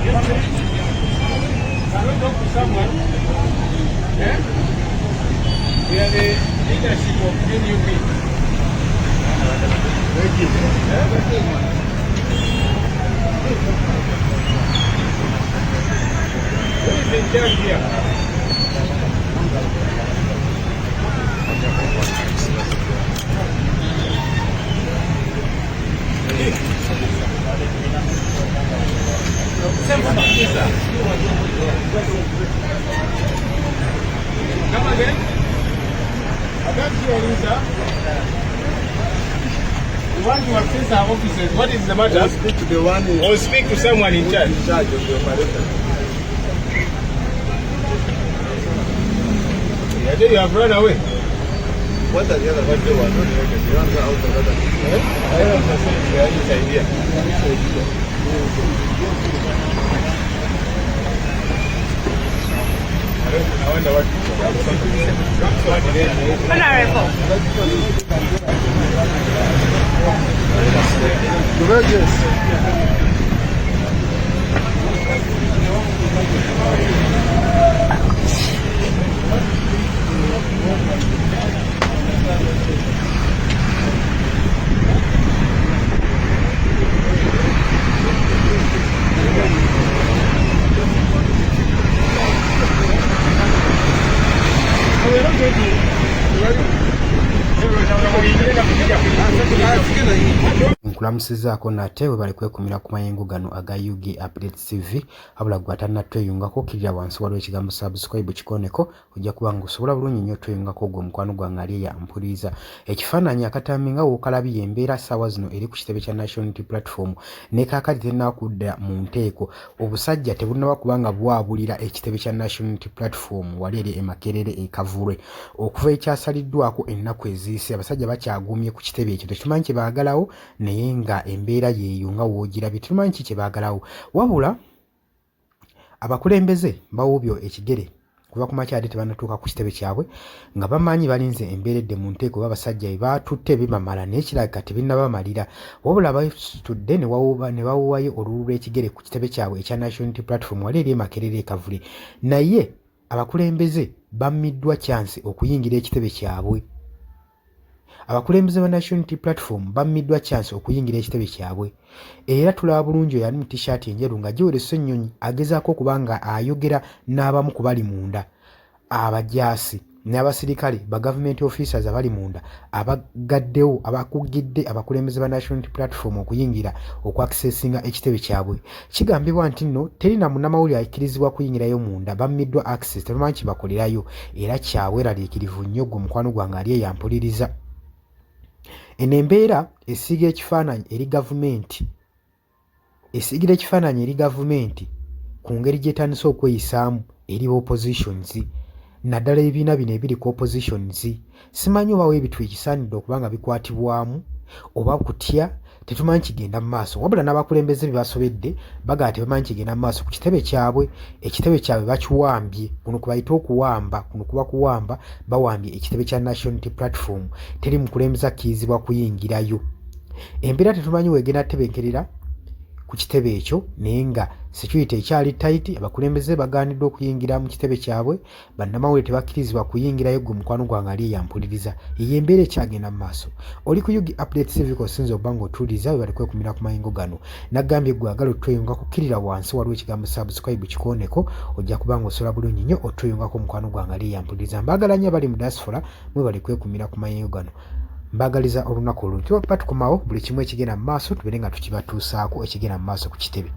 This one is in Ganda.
Can we talk to someone? Yeah? We are the leadership of NUP. Thank you. Who is in charge here? Come again? I can't hear you, sir. You want to access our offices. What is the matter? Or speak to the one Or speak to someone in charge. in charge of the operation. I think you have run away. What does the other one do? I don't know. You want to go out of the other. I don't understand this idea. I wonder what. Honorable. Nkulamusizaako nate we bali kwekumira ku mayengo gano aga UG Updates TV abula gwe atannatweyungako kirira wansi waliwo ekigambo subscribe kikoneko ojja kuba ng'osobola bulungi nnyo tweyungako gwe mukwano gwange ali yampuliriza ekifaananyi akatambi nga w'okalabiye embeera ssaawa zino eri ku kitebe kya National Unity Platform ne kaakati tennakudda mu nteeko obusajja tebunnaba kubanga bwabulira ekitebe kya National Unity Platform wali eri e Makerere e Kavule okuva ekyasaliddwako ennaku eziyise abasajja bakyagumye ku kitebe ekyo tekimanyi kye baagalawo naye nga embeera yeeyo nga woogirabye tetumanyi ki kye baagalawo wabula abakulembeze bawubyo ekigere kuva ku makyade tebannatuuka ku kitebe kyabwe nga bamanyi balinze embeeredde mu nteeko abasajja baatutte bibamala naye kirabika tebinnabamalira wabula basitudde ne bawuwayo olulu lw'ekigere ku kitebe kyabwe ekya National Unity Platform wali eri Makerere Kavule naye abakulembeze bammiddwa chance okuyingira ekitebe kyabwe abakulembeze ba National Unity Platform bammiddwa chance okuyingira ekitebe kyabwe era tulaba bulungi oyo ali mu t-shirt enjeru nga giweresa ennyonyi agezaako okubanga ayogera n'abamu ku bali munda abajaasi n'abasirikale ba government officers abali munda abagaddewo abakugidde abakulembeze ba National Unity Platform okuyingira okwakisesinga ekitebe kyabwe kigambibwa nti nno teri na munnamawulire akkirizibwa kuyingirayo munda bammiddwa access tebamanyi kibakolerayo era kyaweraliikirivu nnyo gwe mukwano gwange ali eyampuliriza eno embeera esiigira ekifaananyi eri gavumenti ku ngeri gyetandise okweyisaamu eri oppositions naddala ebibiina bino ebiri ku oppositions simanyi obawo ebintu ekisaanidde okuba nga bikwatibwamu oba kutya tetumanyi kigenda mu maaso wabula n'abakulembeze bye basobedde bagala tebamanyi kigenda mu maaso ku kitebe kyabwe ekitebe kyabwe bakiwambye kuno kubayita okuwamba kuno kuba kuwamba bawambye ekitebe kya National Unity Platform teri mukulembeze akkirizibwa kuyingirayo embeera tetumanyi wegenda tebenkerera ku kitebe ekyo naye nga security ekyali tight abakulembeze bagaaniddwa okuyingira mu kitebe kyabwe bannamawulire tebakkirizibwa kuyingirayo gwe mukwano gwange ali yampuliriza eyo embeera ekyagenda mu maaso oli ku UG Updates TV kosinza okuba ng'otuuliza we bali kwekumira ku mayengo gano naggambye gwagala otweyunga kukkirira wansi waliwo ekigambo subscribe kikoneko ojja kuba ng'osobola bulungi nnyo otweyungako mukwano gwange ali yampuliriza mbaagala nnyo abali mu diaspora mwe bali kwekumira ku mayengo gano mbagaliza olunaku olwo nti batukomawo buli kimu ekigenda mu maaso tubeere nga tukibatuusaako ekigenda mu maaso ku kitebe